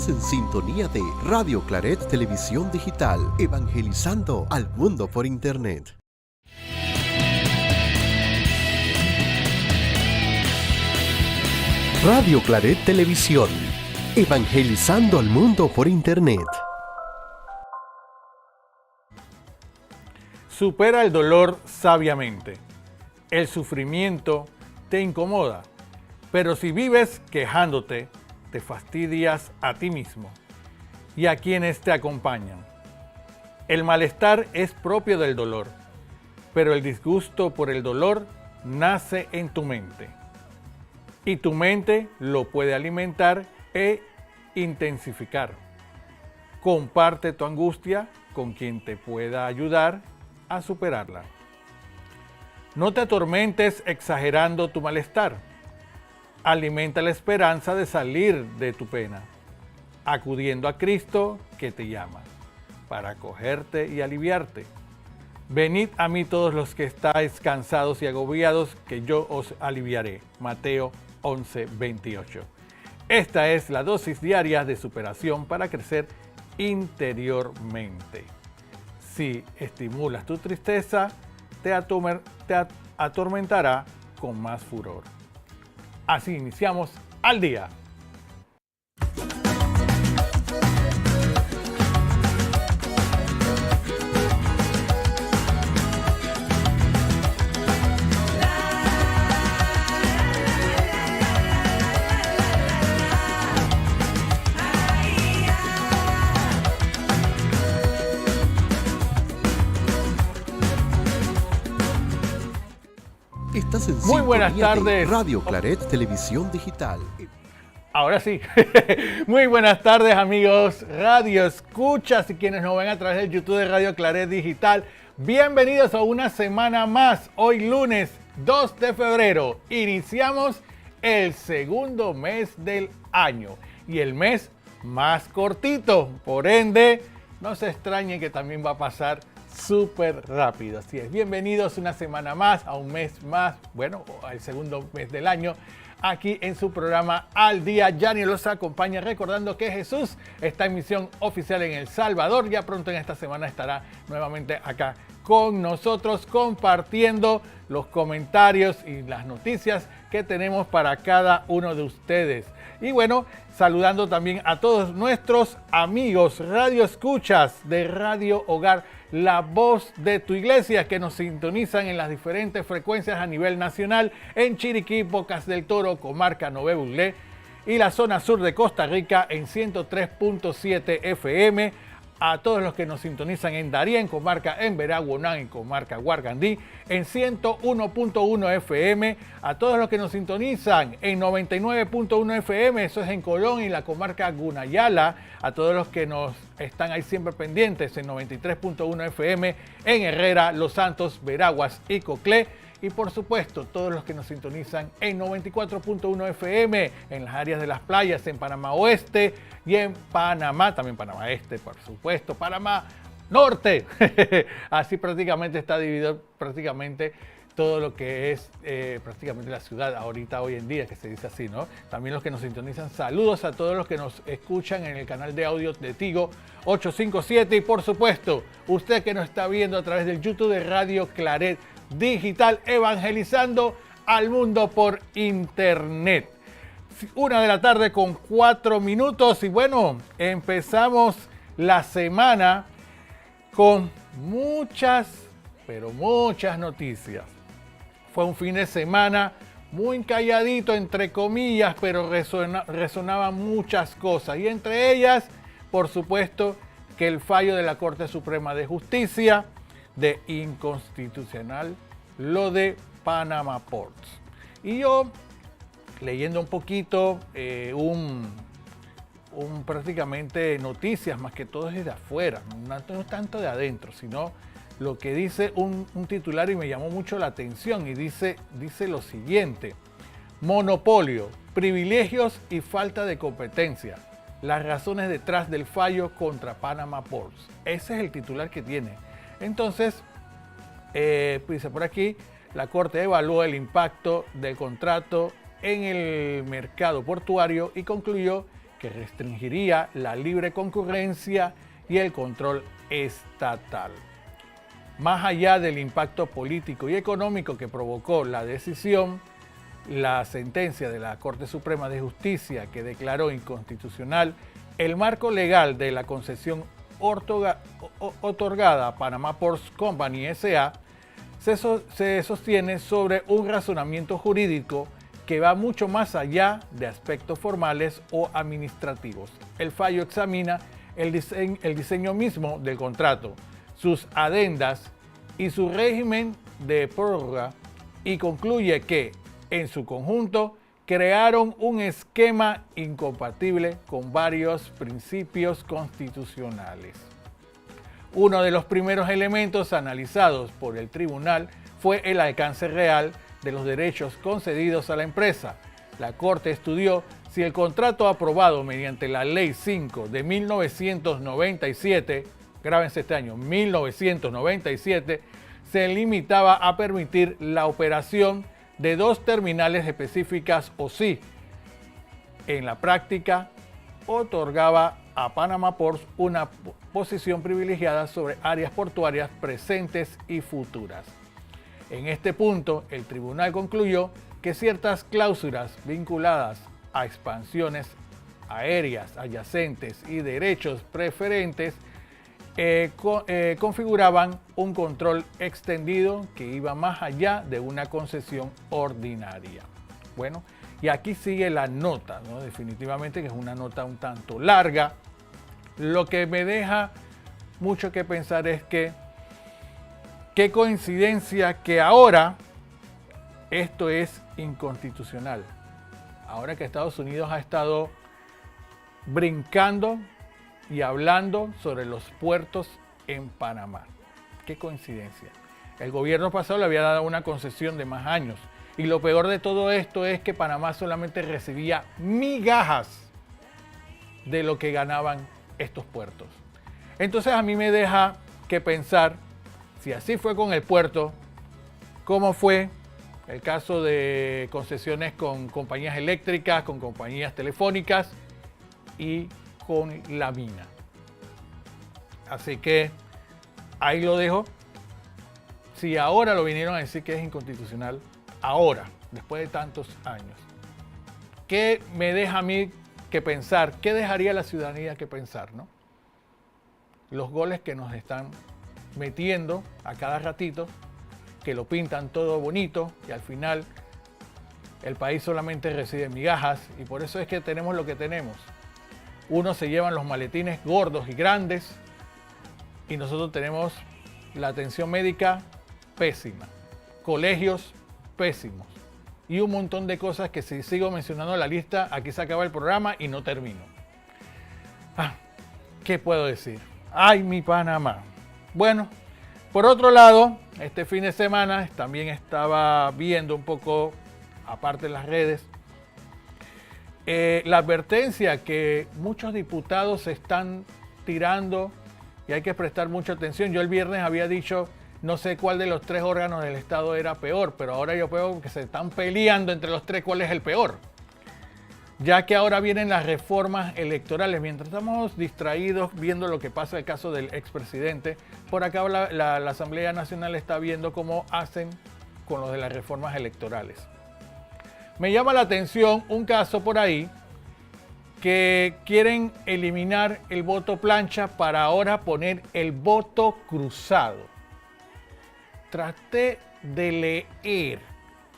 Estás en sintonía de Radio Claret Televisión Digital, evangelizando al mundo por Internet. Radio Claret Televisión, evangelizando al mundo por Internet. Supera el dolor sabiamente. El sufrimiento te incomoda, pero si vives quejándote, te fastidias a ti mismo y a quienes te acompañan. El malestar es propio del dolor, pero el disgusto por el dolor nace en tu mente. Y tu mente lo puede alimentar e intensificar. Comparte tu angustia con quien te pueda ayudar a superarla. No te atormentes exagerando tu malestar. Alimenta la esperanza de salir de tu pena, acudiendo a Cristo que te llama, para acogerte y aliviarte. Venid a mí todos los que estáis cansados y agobiados, que yo os aliviaré. Mateo 11:28. Esta es la dosis diaria de superación para crecer interiormente. Si estimulas tu tristeza, te atormentará con más furor. Así iniciamos al día. Estás en Muy buenas sintonía de tardes. Radio Claret Televisión Digital. Ahora sí. Muy buenas tardes, amigos Radio Escuchas y quienes nos ven a través del YouTube de Radio Claret Digital. Bienvenidos a una semana más. Hoy lunes 2 de febrero iniciamos el segundo mes del año y el mes más cortito. Por ende, no se extrañen que también va a pasar súper rápido. Así es, bienvenidos una semana más, a un mes más, bueno, al segundo mes del año, aquí en su programa Al Día. Yani los acompaña recordando que Jesús está en misión oficial en El Salvador. Ya pronto en esta semana estará nuevamente acá con nosotros compartiendo los comentarios y las noticias que tenemos para cada uno de ustedes. Y bueno, saludando también a todos nuestros amigos Radio Escuchas de Radio Hogar, la voz de tu iglesia, que nos sintonizan en las diferentes frecuencias a nivel nacional en Chiriquí, Bocas del Toro, comarca Nové Buglé, y la zona sur de Costa Rica en 103.7 FM. A todos los que nos sintonizan en Darién, comarca en Veraguanán, en comarca Guargandí, en 101.1 FM. A todos los que nos sintonizan en 99.1 FM, eso es en Colón y la comarca Gunayala. A todos los que nos están ahí siempre pendientes en 93.1 FM, en Herrera, Los Santos, Veraguas y Coclé. Y por supuesto, todos los que nos sintonizan en 94.1 FM, en las áreas de las playas, en Panamá Oeste y en Panamá, también Panamá Este, por supuesto, Panamá Norte. Así prácticamente está dividido prácticamente todo lo que es prácticamente la ciudad ahorita, hoy en día, que se dice así, ¿no? También los que nos sintonizan, saludos a todos los que nos escuchan en el canal de audio de Tigo 857 y por supuesto, usted que nos está viendo a través del YouTube de Radio Claret Digital, evangelizando al mundo por Internet. 1:04 p.m. y bueno, empezamos la semana con muchas, pero muchas noticias. Fue un fin de semana muy calladito, entre comillas, pero resonaban muchas cosas. Y entre ellas, por supuesto, que el fallo de la Corte Suprema de Justicia de inconstitucional lo de Panama Ports. Y yo, leyendo un poquito, prácticamente noticias, más que todo es de afuera, no tanto de adentro, sino lo que dice un titular y me llamó mucho la atención y dice lo siguiente: monopolio, privilegios y falta de competencia, las razones detrás del fallo contra Panama Ports. Ese es el titular que tiene. Entonces, dice por aquí, la Corte evaluó el impacto del contrato en el mercado portuario y concluyó que restringiría la libre concurrencia y el control estatal. Más allá del impacto político y económico que provocó la decisión, la sentencia de la Corte Suprema de Justicia que declaró inconstitucional el marco legal de la concesión otorgada a Panama Ports Company S.A. se sostiene sobre un razonamiento jurídico que va mucho más allá de aspectos formales o administrativos. El fallo examina el diseño mismo del contrato, sus adendas y su régimen de prórroga y concluye que, en su conjunto, crearon un esquema incompatible con varios principios constitucionales. Uno de los primeros elementos analizados por el tribunal fue el alcance real de los derechos concedidos a la empresa. La Corte estudió si el contrato aprobado mediante la Ley 5 de 1997, grábense este año, 1997, se limitaba a permitir la operación de 2 terminales específicas o si, en la práctica, otorgaba a Panama Ports una posición privilegiada sobre áreas portuarias presentes y futuras. En este punto, el tribunal concluyó que ciertas cláusulas vinculadas a expansiones aéreas adyacentes y derechos preferentes configuraban un control extendido que iba más allá de una concesión ordinaria. Bueno, y aquí sigue la nota, ¿no? Definitivamente que es una nota un tanto larga. Lo que me deja mucho que pensar es que qué coincidencia que ahora esto es inconstitucional. Ahora que Estados Unidos ha estado brincando y hablando sobre los puertos en Panamá. Qué coincidencia. El gobierno pasado le había dado una concesión de más años. Y lo peor de todo esto es que Panamá solamente recibía migajas de lo que ganaban estos puertos. Entonces a mí me deja que pensar, si así fue con el puerto, ¿cómo fue el caso de concesiones con compañías eléctricas, con compañías telefónicas y con la mina? Así que ahí lo dejo. Si ahora lo vinieron a decir que es inconstitucional, ahora, después de tantos años, ¿qué me deja a mí que pensar? ¿Qué dejaría la ciudadanía que pensar, no? Los goles que nos están metiendo a cada ratito, que lo pintan todo bonito y al final el país solamente recibe migajas y por eso es que tenemos lo que tenemos. Unos se llevan los maletines gordos y grandes y nosotros tenemos la atención médica pésima, colegios pésimos y un montón de cosas que si sigo mencionando la lista, aquí se acaba el programa y no termino. ¿Qué puedo decir? ¡Ay, mi Panamá! Bueno, por otro lado, este fin de semana también estaba viendo un poco, aparte de las redes, la advertencia que muchos diputados están tirando y hay que prestar mucha atención. Yo el viernes había dicho, no sé cuál de los 3 órganos del Estado era peor, pero ahora yo veo que se están peleando entre los 3 cuál es el peor. Ya que ahora vienen las reformas electorales. Mientras estamos distraídos viendo lo que pasa en el caso del expresidente, por acá la Asamblea Nacional está viendo cómo hacen con lo de las reformas electorales. Me llama la atención un caso por ahí que quieren eliminar el voto plancha para ahora poner el voto cruzado. Traté de leer,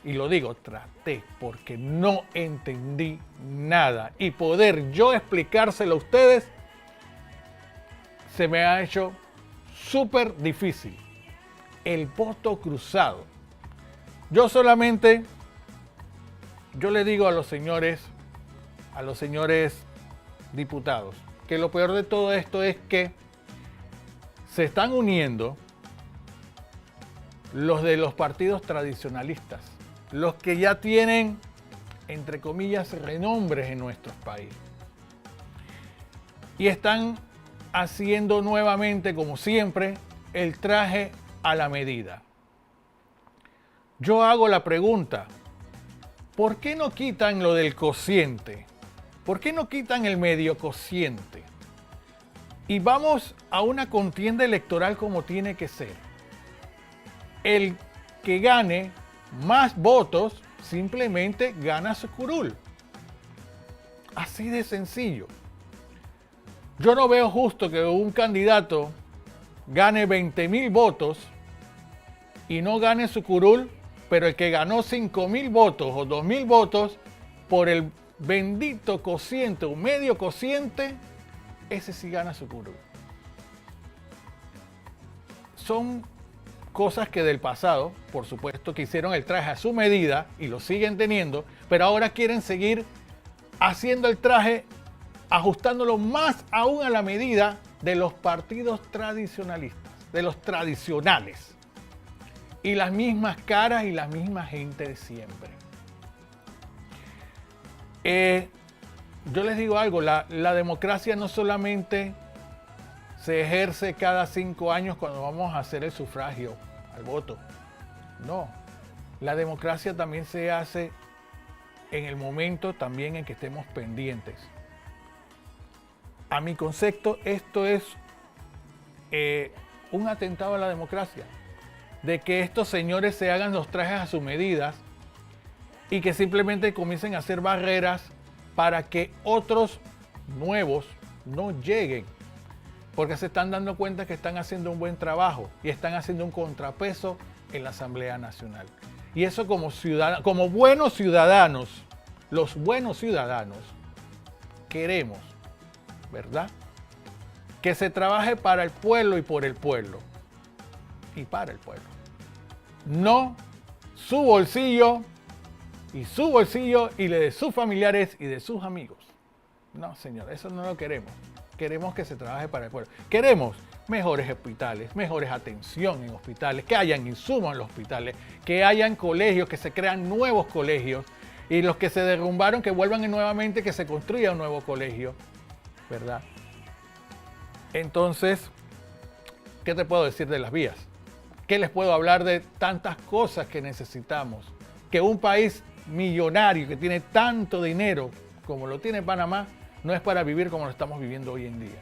y lo digo, traté, porque no entendí nada. Y poder yo explicárselo a ustedes se me ha hecho súper difícil. El voto cruzado. Yo le digo a los señores diputados, que lo peor de todo esto es que se están uniendo los de los partidos tradicionalistas, los que ya tienen, entre comillas, renombres en nuestro país. Y están haciendo nuevamente, como siempre, el traje a la medida. Yo hago la pregunta, ¿por qué no quitan lo del cociente? ¿Por qué no quitan el medio cociente? Y vamos a una contienda electoral como tiene que ser. El que gane más votos simplemente gana su curul. Así de sencillo. Yo no veo justo que un candidato gane 20,000 votos y no gane su curul, pero el que ganó 5,000 votos o 2,000 votos por el bendito cociente o medio cociente, ese sí gana su curul. Son cosas que del pasado, por supuesto, que hicieron el traje a su medida y lo siguen teniendo, pero ahora quieren seguir haciendo el traje, ajustándolo más aún a la medida de los partidos tradicionalistas, de los tradicionales. Y las mismas caras y la misma gente de siempre. Yo les digo algo, la democracia no solamente se ejerce cada 5 años cuando vamos a hacer el sufragio al voto. No, la democracia también se hace en el momento también en que estemos pendientes. A mi concepto, esto es un atentado a la democracia, de que estos señores se hagan los trajes a sus medidas y que simplemente comiencen a hacer barreras para que otros nuevos no lleguen, porque se están dando cuenta que están haciendo un buen trabajo y están haciendo un contrapeso en la Asamblea Nacional. Y eso como buenos ciudadanos, los buenos ciudadanos, queremos, ¿verdad? Que se trabaje para el pueblo y por el pueblo. Y para el pueblo. No su bolsillo y le de sus familiares y de sus amigos. No, señor, eso no lo queremos. Queremos que se trabaje para el pueblo. Queremos mejores hospitales, mejores atención en hospitales, que hayan insumos en los hospitales, que hayan colegios, que se crean nuevos colegios y los que se derrumbaron que vuelvan nuevamente, que se construya un nuevo colegio, ¿verdad? Entonces, ¿qué te puedo decir de las vías? ¿Qué les puedo hablar de tantas cosas que necesitamos? Que un país millonario que tiene tanto dinero como lo tiene Panamá, no es para vivir como lo estamos viviendo hoy en día.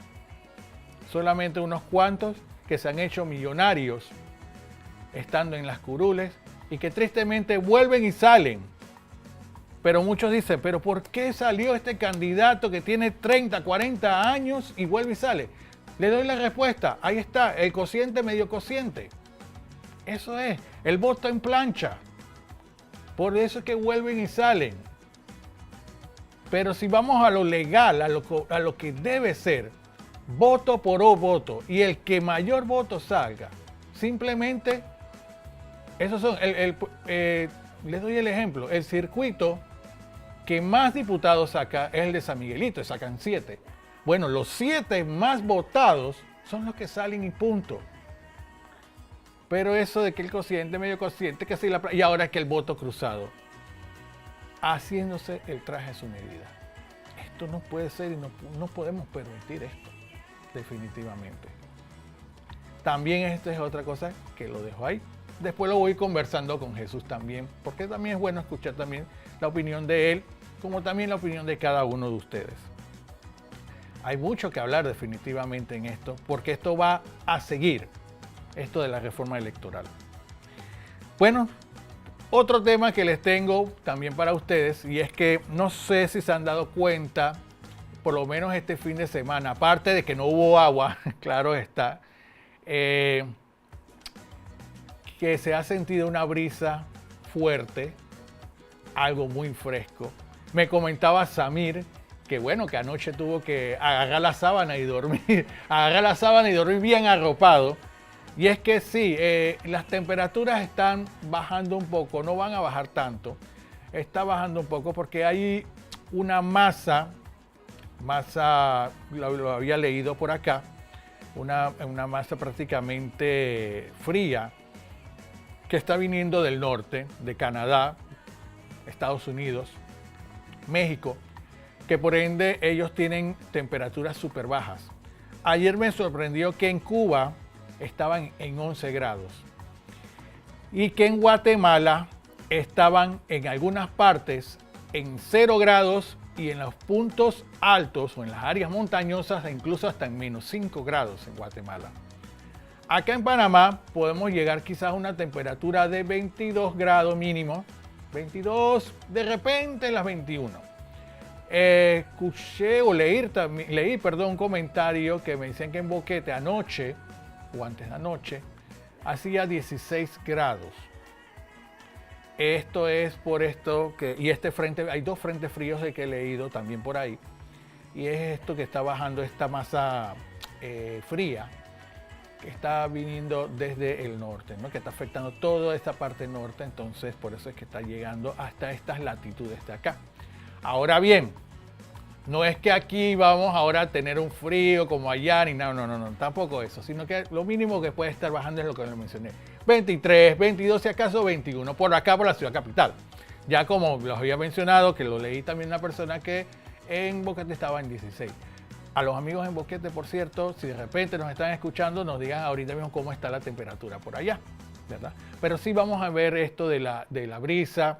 Solamente unos cuantos que se han hecho millonarios estando en las curules y que tristemente vuelven y salen. Pero muchos dicen, ¿pero por qué salió este candidato que tiene 30, 40 años y vuelve y sale? Le doy la respuesta, ahí está, el cociente, medio cociente. Eso es, el voto en plancha. Por eso es que vuelven y salen. Pero si vamos a lo legal, a lo que debe ser, voto por voto, y el que mayor voto salga, simplemente, esos son, les doy el ejemplo, el circuito que más diputados saca es el de San Miguelito, sacan 7. Bueno, los 7 más votados son los que salen y punto. Pero eso de que el cociente, medio cociente, que sí, y ahora es que el voto cruzado, haciéndose el traje a su medida. Esto no puede ser y no podemos permitir esto, definitivamente. También esta es otra cosa que lo dejo ahí. Después lo voy conversando con Jesús también, porque también es bueno escuchar también la opinión de él, como también la opinión de cada uno de ustedes. Hay mucho que hablar definitivamente en esto, porque esto va a seguir, esto de la reforma electoral. Bueno, otro tema que les tengo también para ustedes, y es que no sé si se han dado cuenta, por lo menos este fin de semana, aparte de que no hubo agua, claro está, que se ha sentido una brisa fuerte, algo muy fresco. Me comentaba Samir que bueno, que anoche tuvo que agarrar la sábana y dormir, bien arropado. Y es que sí, las temperaturas están bajando un poco, no van a bajar tanto, está bajando un poco porque hay una masa, lo había leído por acá, una masa prácticamente fría que está viniendo del norte, de Canadá, Estados Unidos, México, que por ende ellos tienen temperaturas súper bajas. Ayer me sorprendió que en Cuba estaban en 11 grados y que en Guatemala estaban en algunas partes en 0 grados y en los puntos altos o en las áreas montañosas incluso hasta en menos 5 grados en Guatemala. Acá en Panamá podemos llegar quizás a una temperatura de 22 grados mínimo, 22, de repente en las 21. Escuché o leí un comentario que me decían que en Boquete anoche o antes de anoche hacía 16 grados. Esto es por esto que, y este frente, hay dos frentes fríos de que he leído también por ahí, y es esto que está bajando esta masa fría que está viniendo desde el norte, ¿no? Que está afectando toda esta parte norte, entonces por eso es que está llegando hasta estas latitudes de acá. Ahora bien, no es que aquí vamos ahora a tener un frío como allá, ni nada, no, tampoco eso, sino que lo mínimo que puede estar bajando es lo que les mencioné. 23, 22, si acaso 21, por acá, por la ciudad capital. Ya como los había mencionado, que lo leí también una persona que en Boquete estaba en 16. A los amigos en Boquete, por cierto, si de repente nos están escuchando, nos digan ahorita mismo cómo está la temperatura por allá, ¿verdad? Pero sí vamos a ver esto de la brisa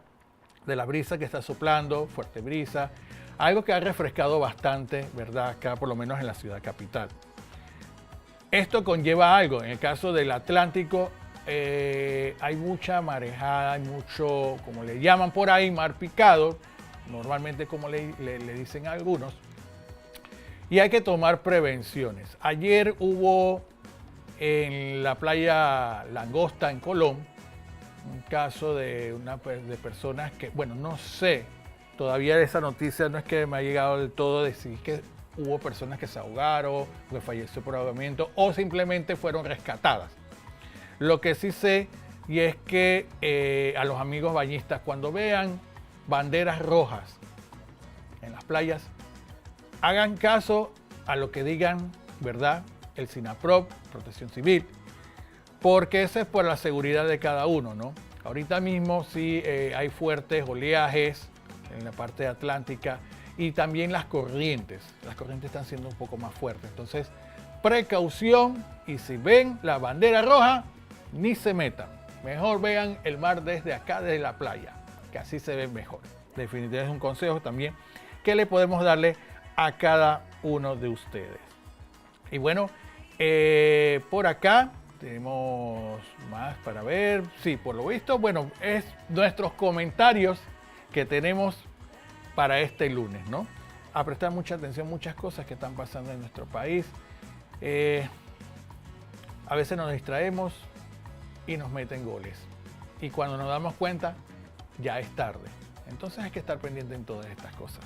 que está soplando, fuerte brisa, algo que ha refrescado bastante, ¿verdad? Acá, por lo menos en la ciudad capital. Esto conlleva algo. En el caso del Atlántico, hay mucha marejada, hay mucho, como le llaman por ahí, mar picado, normalmente como le dicen a algunos, y hay que tomar prevenciones. Ayer hubo en la playa Langosta, en Colón, un caso de personas que, bueno, no sé, todavía esa noticia no es que me ha llegado del todo decir que hubo personas que se ahogaron, que falleció por ahogamiento o simplemente fueron rescatadas. Lo que sí sé y es que a los amigos bañistas, cuando vean banderas rojas en las playas, hagan caso a lo que digan, ¿verdad? El SINAPROC, Protección Civil, porque eso es por la seguridad de cada uno, ¿no? Ahorita mismo sí hay fuertes oleajes en la parte atlántica y también las corrientes están siendo un poco más fuertes. Entonces, precaución, y si ven la bandera roja, ni se metan. Mejor vean el mar desde acá, desde la playa, que así se ve mejor. Definitivamente es un consejo también que le podemos darle a cada uno de ustedes. Y bueno, por acá tenemos más para ver. Sí, por lo visto, bueno, es nuestros comentarios que tenemos para este lunes, ¿no? A prestar mucha atención, muchas cosas que están pasando en nuestro país. A veces nos distraemos y nos meten goles. Y cuando nos damos cuenta, ya es tarde. Entonces hay que estar pendiente en todas estas cosas.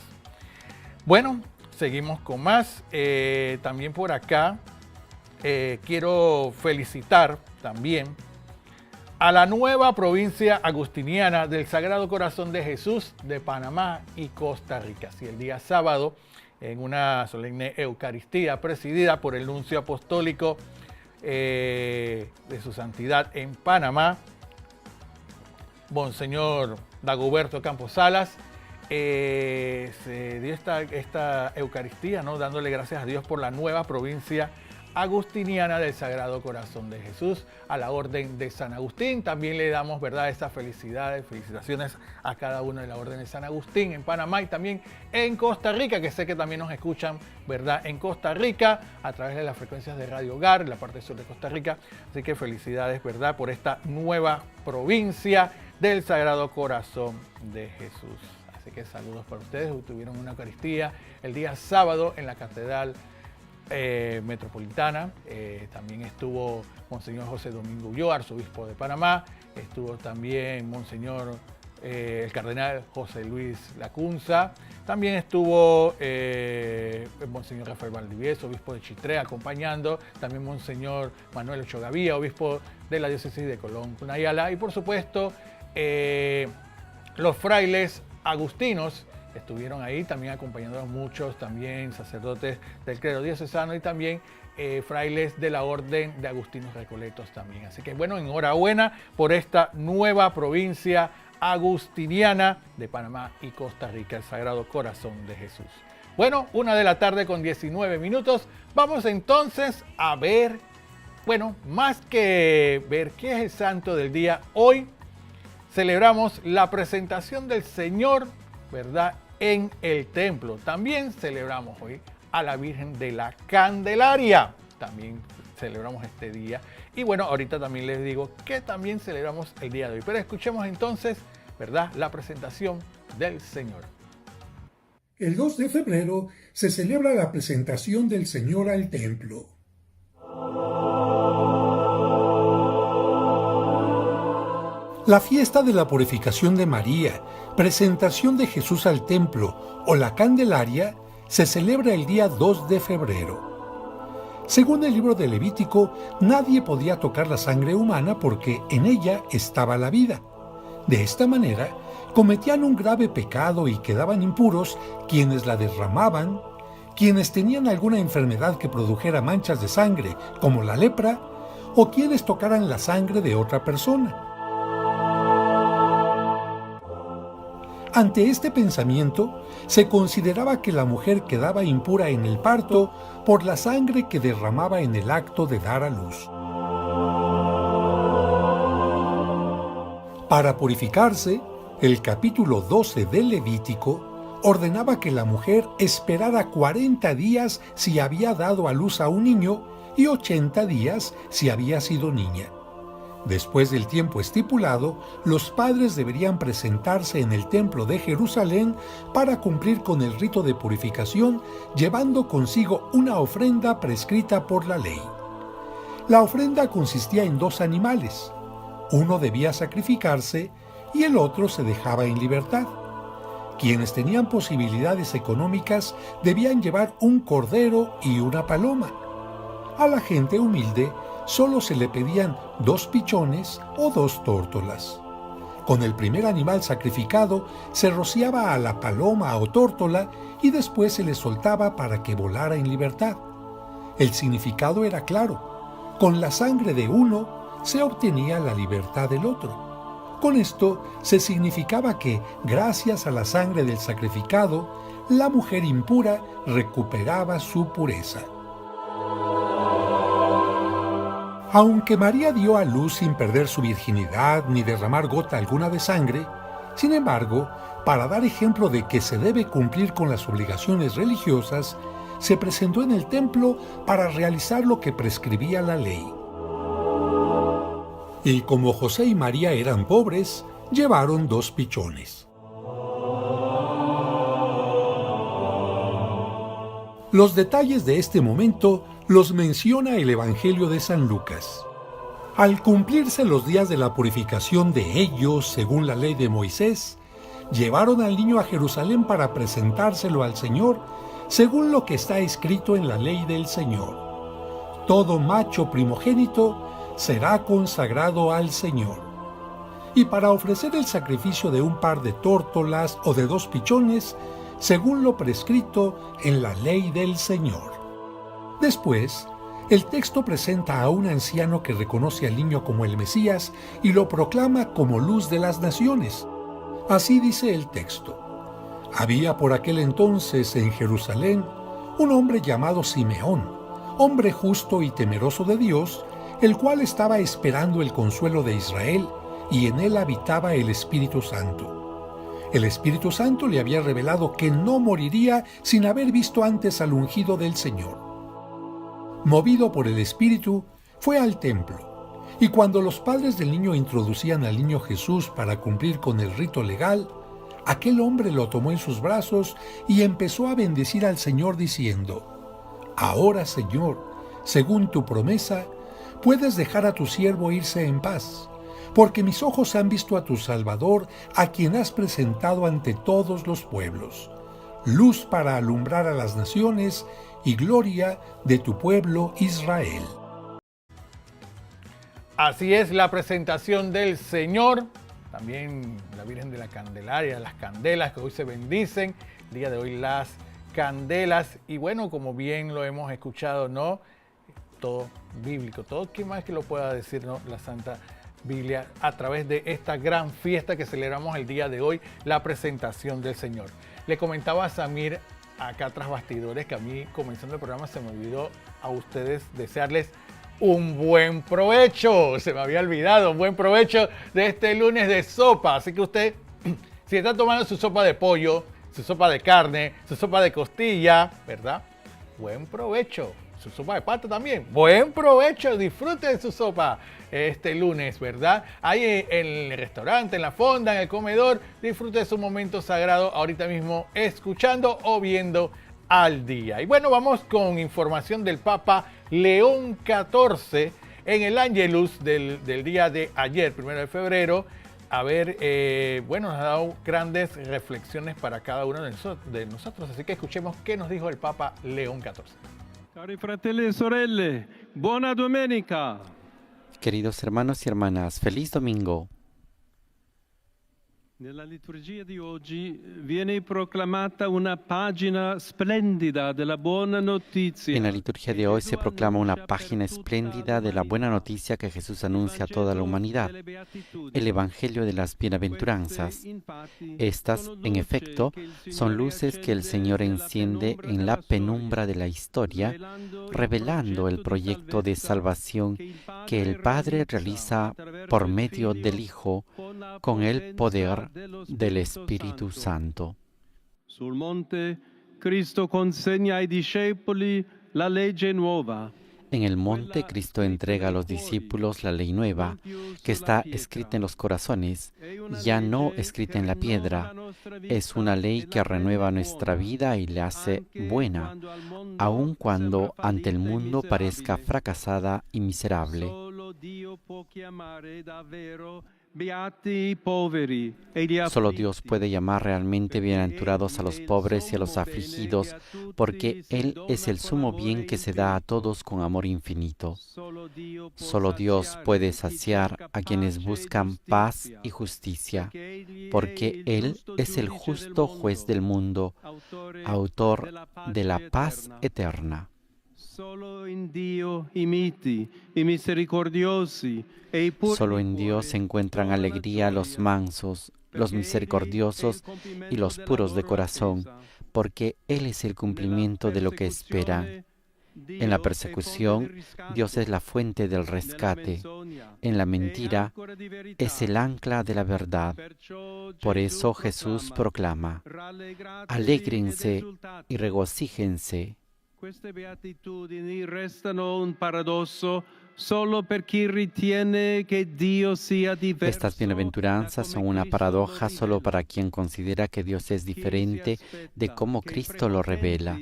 Bueno, seguimos con más. También por acá quiero felicitar también a la nueva provincia agustiniana del Sagrado Corazón de Jesús de Panamá y Costa Rica. Sí, el día sábado, en una solemne Eucaristía presidida por el nuncio apostólico de su santidad en Panamá, Monseñor Dagoberto Campos Salas, se dio esta Eucaristía, ¿no? Dándole gracias a Dios por la nueva provincia agustiniana del Sagrado Corazón de Jesús, a la Orden de San Agustín. También le damos, ¿verdad?, esas felicitaciones a cada uno de la Orden de San Agustín en Panamá y también en Costa Rica, que sé que también nos escuchan, ¿verdad?, en Costa Rica a través de las frecuencias de Radio Hogar en la parte sur de Costa Rica. Así que felicidades, ¿verdad?, por esta nueva provincia del Sagrado Corazón de Jesús. Así que saludos para ustedes. Tuvieron una Eucaristía el día sábado en la Catedral Metropolitana. También estuvo Monseñor José Domingo Ulloa, arzobispo de Panamá. Estuvo también Monseñor el Cardenal José Luis Lacunza. También estuvo Monseñor Rafael Valdivieso, obispo de Chitré, acompañando. También Monseñor Manuel Ochoa Gavía, obispo de la diócesis de Colón, Cunayala. Y por supuesto, los frailes agustinos estuvieron ahí, también acompañando a muchos, también sacerdotes del clero diocesano y también frailes de la Orden de Agustinos Recoletos también. Así que bueno, enhorabuena por esta nueva provincia agustiniana de Panamá y Costa Rica, el Sagrado Corazón de Jesús. Bueno, 1:19 p.m. Vamos entonces a ver, bueno, más que ver qué es el santo del día, hoy celebramos la presentación del Señor, ¿verdad?, en el templo. También celebramos hoy a la Virgen de la Candelaria. También celebramos este día. Y bueno, ahorita también les digo que también celebramos el día de hoy. Pero escuchemos entonces, ¿verdad?, la presentación del Señor. El 2 de febrero se celebra la presentación del Señor al templo. La fiesta de la purificación de María, presentación de Jesús al templo o la Candelaria se celebra el día 2 de febrero. Según el libro de Levítico, nadie podía tocar la sangre humana porque en ella estaba la vida. De esta manera, cometían un grave pecado y quedaban impuros quienes la derramaban, quienes tenían alguna enfermedad que produjera manchas de sangre, como la lepra, o quienes tocaran la sangre de otra persona. Ante este pensamiento, se consideraba que la mujer quedaba impura en el parto por la sangre que derramaba en el acto de dar a luz. Para purificarse, el capítulo 12 del Levítico ordenaba que la mujer esperara 40 días si había dado a luz a un niño y 80 días si había sido niña. Después del tiempo estipulado, los padres deberían presentarse en el templo de Jerusalén para cumplir con el rito de purificación, llevando consigo una ofrenda prescrita por la ley. La ofrenda consistía en 2 animales. Uno debía sacrificarse y el otro se dejaba en libertad. Quienes tenían posibilidades económicas debían llevar un cordero y una paloma. A la gente humilde solo se le pedían 2 pichones o 2 tórtolas. Con el primer animal sacrificado se rociaba a la paloma o tórtola y después se le soltaba para que volara en libertad. El significado era claro: con la sangre de uno se obtenía la libertad del otro. Con esto se significaba que, gracias a la sangre del sacrificado, la mujer impura recuperaba su pureza. Aunque María dio a luz sin perder su virginidad ni derramar gota alguna de sangre, sin embargo, para dar ejemplo de que se debe cumplir con las obligaciones religiosas, se presentó en el templo para realizar lo que prescribía la ley. Y como José y María eran pobres, llevaron 2 pichones. Los detalles de este momento los menciona el Evangelio de San Lucas. Al cumplirse los días de la purificación de ellos, según la ley de Moisés, llevaron al niño a Jerusalén para presentárselo al Señor, según lo que está escrito en la ley del Señor. Todo macho primogénito será consagrado al Señor. Y para ofrecer el sacrificio de un par de tórtolas o de 2 pichones, según lo prescrito en la ley del Señor. Después, el texto presenta a un anciano que reconoce al niño como el Mesías y lo proclama como luz de las naciones. Así dice el texto: había por aquel entonces en Jerusalén un hombre llamado Simeón, hombre justo y temeroso de Dios, el cual estaba esperando el consuelo de Israel, y en él habitaba el Espíritu Santo. El Espíritu Santo le había revelado que no moriría sin haber visto antes al ungido del Señor. Movido por el Espíritu, fue al templo, y cuando los padres del niño introducían al niño Jesús para cumplir con el rito legal, aquel hombre lo tomó en sus brazos y empezó a bendecir al Señor diciendo: ahora, Señor, según tu promesa, puedes dejar a tu siervo irse en paz, porque mis ojos han visto a tu Salvador, a quien has presentado ante todos los pueblos, luz para alumbrar a las naciones y gloria de tu pueblo Israel. Así es la presentación del Señor. También la Virgen de la Candelaria, las candelas que hoy se bendicen. El día de hoy las candelas. Y bueno, como bien lo hemos escuchado, ¿no? Todo bíblico, todo, ¿qué más que lo pueda decir, no? La Santa Biblia a través de esta gran fiesta que celebramos el día de hoy, la presentación del Señor. Le comentaba a Samir acá tras bastidores que a mí, comenzando el programa, se me olvidó a ustedes desearles un buen provecho. Se me había olvidado, un buen provecho de este lunes de sopa. Así que usted, si está tomando su sopa de pollo, su sopa de carne, su sopa de costilla, ¿verdad? Buen provecho. Su sopa de pata también. Buen provecho, disfrute de su sopa este lunes, ¿verdad? Ahí en el restaurante, en la fonda, en el comedor, disfrute de su momento sagrado ahorita mismo escuchando o viendo al día. Y bueno, vamos con información del Papa León XIV en el Angelus del día de ayer, 1 de febrero. A ver, bueno, nos ha dado grandes reflexiones para cada uno de nosotros, así que escuchemos qué nos dijo el Papa León XIV. Cari fratelli e sorelle, buona domenica. Queridos hermanos y hermanas, feliz domingo. Nella liturgia di oggi viene proclamata una pagina splendida della buona notizia. En la liturgia de hoy se proclama una página espléndida de la buena noticia que Jesús anuncia a toda la humanidad, el Evangelio de las Bienaventuranzas. Estas, en efecto, son luces que el Señor enciende en la penumbra de la historia, revelando el proyecto de salvación que el Padre realiza por medio del Hijo con el poder del Espíritu Santo. Sul monte, Cristo consegna ai discepoli la legge nuova. En el monte, Cristo entrega a los discípulos la ley nueva, que está escrita en los corazones, ya no escrita en la piedra. Es una ley que renueva nuestra vida y la hace buena, aun cuando ante el mundo parezca fracasada y miserable. Solo Dios puede llamar realmente bienaventurados a los pobres y a los afligidos, porque Él es el sumo bien que se da a todos con amor infinito. Solo Dios puede saciar a quienes buscan paz y justicia, porque Él es el justo juez del mundo, autor de la paz eterna. Solo en Dios se encuentran alegría los mansos, los misericordiosos y los puros de corazón, porque Él es el cumplimiento de lo que esperan. En la persecución, Dios es la fuente del rescate. En la mentira, es el ancla de la verdad. Por eso Jesús proclama: alégrense y regocíjense. Queste beatitudini restano un paradosso solo per chi ritiene che Dio sia diverso. Estas bienaventuranzas son una paradoja solo para quien considera que Dios es diferente de cómo Cristo lo revela.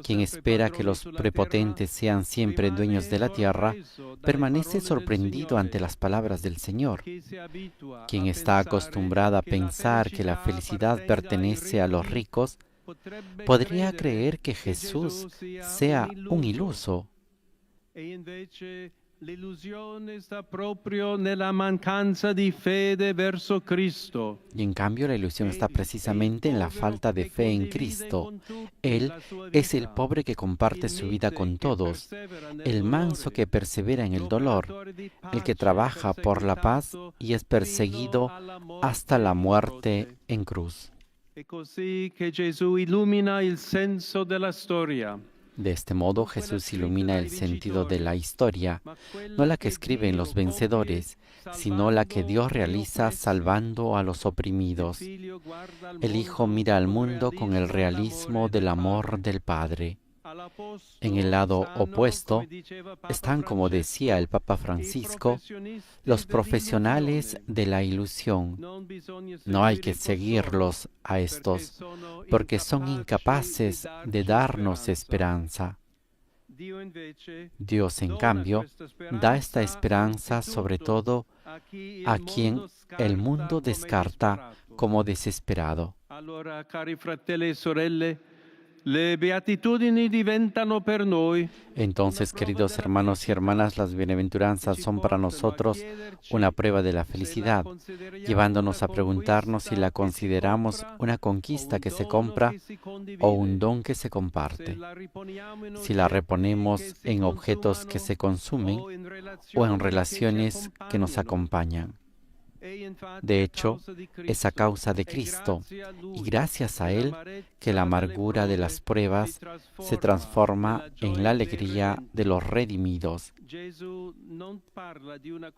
Quien espera que los prepotentes sean siempre dueños de la tierra, permanece sorprendido ante las palabras del Señor. Quien está acostumbrado a pensar que la felicidad pertenece a los ricos, podría creer que Jesús sea un iluso. Y en cambio la ilusión está precisamente en la falta de fe en Cristo. Él es el pobre que comparte su vida con todos, el manso que persevera en el dolor, el que trabaja por la paz y es perseguido hasta la muerte en cruz. De este modo Jesús ilumina el sentido de la historia, no la que escriben los vencedores, sino la que Dios realiza salvando a los oprimidos. El Hijo mira al mundo con el realismo del amor del Padre. En el lado opuesto están, como decía el Papa Francisco, los profesionales de la ilusión. No hay que seguirlos a estos, porque son incapaces de darnos esperanza. Dios, en cambio, da esta esperanza sobre todo a quien el mundo descarta como desesperado. Entonces, queridos hermanos y hermanas, las bienaventuranzas son para nosotros una prueba de la felicidad, llevándonos a preguntarnos si la consideramos una conquista que se compra o un don que se comparte, si la reponemos en objetos que se consumen o en relaciones que nos acompañan. De hecho, es a causa de Cristo y gracias a Él que la amargura de las pruebas se transforma en la alegría de los redimidos. Jesús no habla de una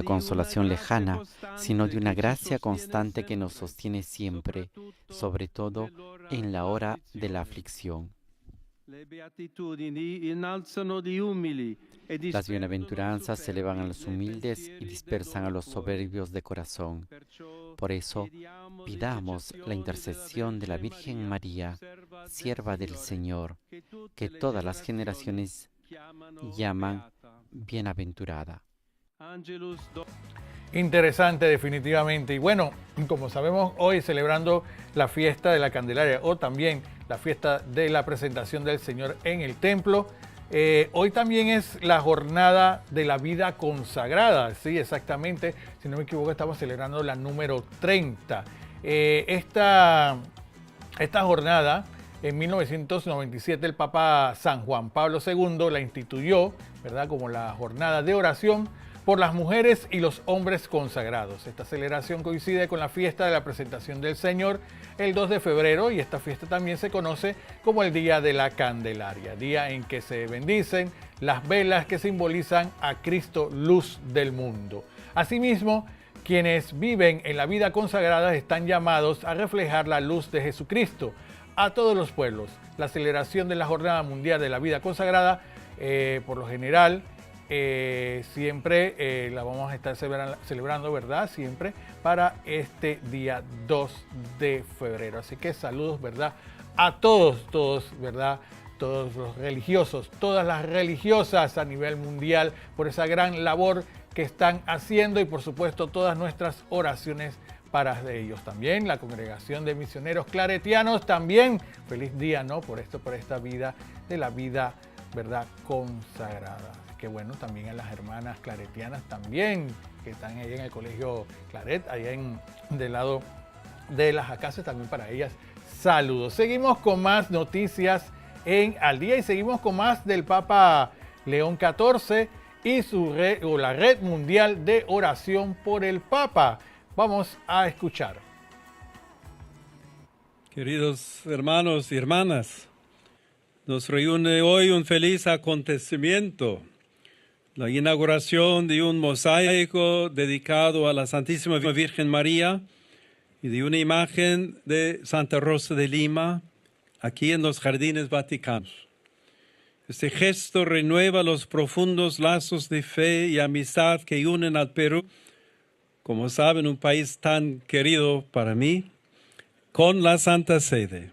consolación lejana, sino de una gracia constante que nos sostiene siempre, sobre todo en la hora de la aflicción. Las bienaventuranzas se elevan a los humildes y dispersan a los soberbios de corazón. Por eso, pidamos la intercesión de la Virgen María, sierva del Señor, que todas las generaciones llaman bienaventurada. Interesante, definitivamente. Y bueno, como sabemos, hoy celebrando la fiesta de la Candelaria o también la fiesta de la presentación del Señor en el templo. Hoy también es la jornada de la vida consagrada, sí, exactamente, si no me equivoco estamos celebrando la número 30. Esta jornada, en 1997 el Papa San Juan Pablo II la instituyó, ¿verdad?, como la jornada de oración por las mujeres y los hombres consagrados. Esta celebración coincide con la fiesta de la presentación del Señor el 2 de febrero y esta fiesta también se conoce como el Día de la Candelaria, día en que se bendicen las velas que simbolizan a Cristo, luz del mundo. Asimismo, quienes viven en la vida consagrada están llamados a reflejar la luz de Jesucristo a todos los pueblos. La celebración de la Jornada Mundial de la Vida Consagrada, por lo general, siempre la vamos a estar celebrando, ¿verdad? Siempre para este día 2 de febrero. Así que saludos, ¿verdad? A todos, ¿verdad? Todos los religiosos, todas las religiosas a nivel mundial por esa gran labor que están haciendo y por supuesto todas nuestras oraciones para ellos. También la Congregación de Misioneros Claretianos, también feliz día, ¿no? Por esta vida de la vida, ¿verdad?, consagrada. Que bueno, también a las hermanas claretianas también, que están ahí en el colegio Claret, allá del lado de las Acacias, también para ellas saludos. Seguimos con más noticias en Al Día y seguimos con más del Papa León XIV y la Red Mundial de Oración por el Papa. Vamos a escuchar. Queridos hermanos y hermanas, nos reúne hoy un feliz acontecimiento, la inauguración de un mosaico dedicado a la Santísima Virgen María y de una imagen de Santa Rosa de Lima aquí en los Jardines Vaticanos. Este gesto renueva los profundos lazos de fe y amistad que unen al Perú, como saben, un país tan querido para mí, con la Santa Sede.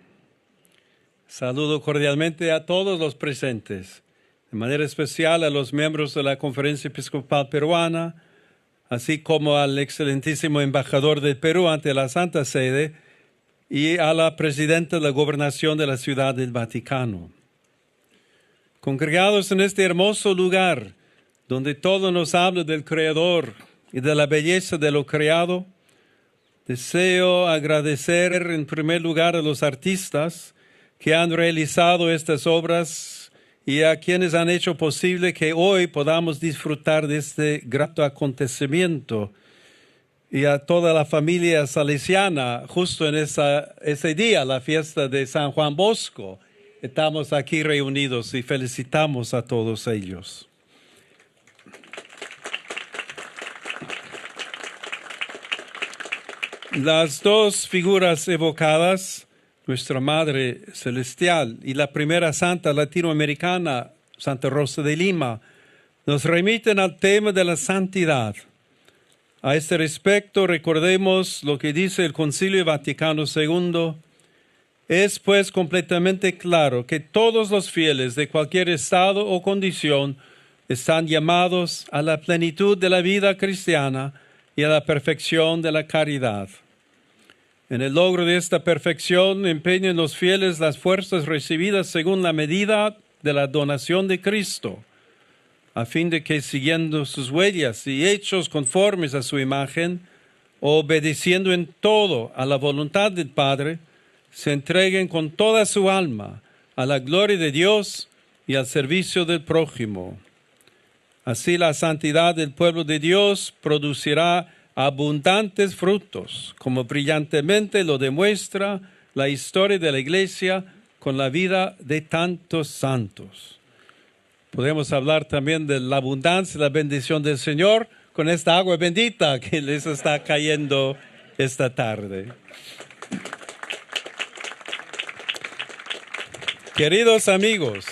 Saludo cordialmente a todos los presentes, de manera especial a los miembros de la Conferencia Episcopal Peruana, así como al excelentísimo embajador del Perú ante la Santa Sede y a la presidenta de la Gobernación de la Ciudad del Vaticano. Congregados en este hermoso lugar, donde todo nos habla del Creador y de la belleza de lo creado, deseo agradecer en primer lugar a los artistas que han realizado estas obras y a quienes han hecho posible que hoy podamos disfrutar de este grato acontecimiento, y a toda la familia salesiana, justo en ese día, la fiesta de San Juan Bosco. Estamos aquí reunidos y felicitamos a todos ellos. Las dos figuras evocadas, nuestra Madre Celestial y la primera santa latinoamericana, Santa Rosa de Lima, nos remiten al tema de la santidad. A este respecto, recordemos lo que dice el Concilio Vaticano II. Es pues completamente claro que todos los fieles de cualquier estado o condición están llamados a la plenitud de la vida cristiana y a la perfección de la caridad. En el logro de esta perfección empeñan los fieles las fuerzas recibidas según la medida de la donación de Cristo, a fin de que, siguiendo sus huellas y hechos conformes a su imagen, obedeciendo en todo a la voluntad del Padre, se entreguen con toda su alma a la gloria de Dios y al servicio del prójimo. Así la santidad del pueblo de Dios producirá abundantes frutos, como brillantemente lo demuestra la historia de la Iglesia con la vida de tantos santos. Podemos hablar también de la abundancia y la bendición del Señor con esta agua bendita que les está cayendo esta tarde. Queridos amigos,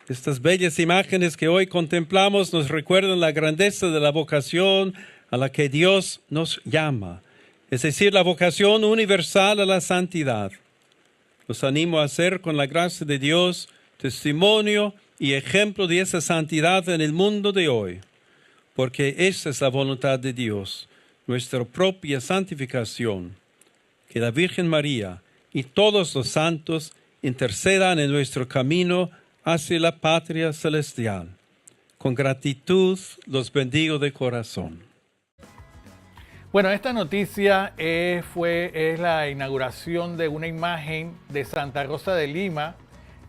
estas bellas imágenes que hoy contemplamos nos recuerdan la grandeza de la vocación a la que Dios nos llama, es decir, la vocación universal a la santidad. Los animo a ser, con la gracia de Dios, testimonio y ejemplo de esa santidad en el mundo de hoy, porque esa es la voluntad de Dios, nuestra propia santificación, que la Virgen María y todos los santos intercedan en nuestro camino hacia la patria celestial. Con gratitud los bendigo de corazón. Bueno, esta noticia es la inauguración de una imagen de Santa Rosa de Lima,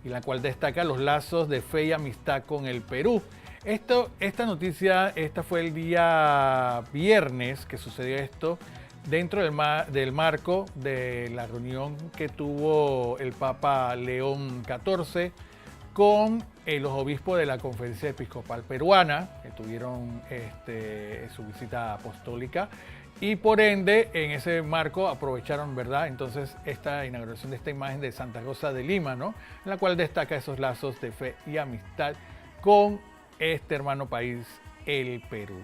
y la cual destaca los lazos de fe y amistad con el Perú. Esta noticia fue el día viernes que sucedió esto, dentro del marco de la reunión que tuvo el Papa León XIV con los obispos de la Conferencia Episcopal Peruana, que tuvieron su visita apostólica, y por ende en ese marco aprovecharon, ¿verdad?, entonces esta inauguración de esta imagen de Santa Rosa de Lima, ¿no?, en la cual destaca esos lazos de fe y amistad con este hermano país, el Perú.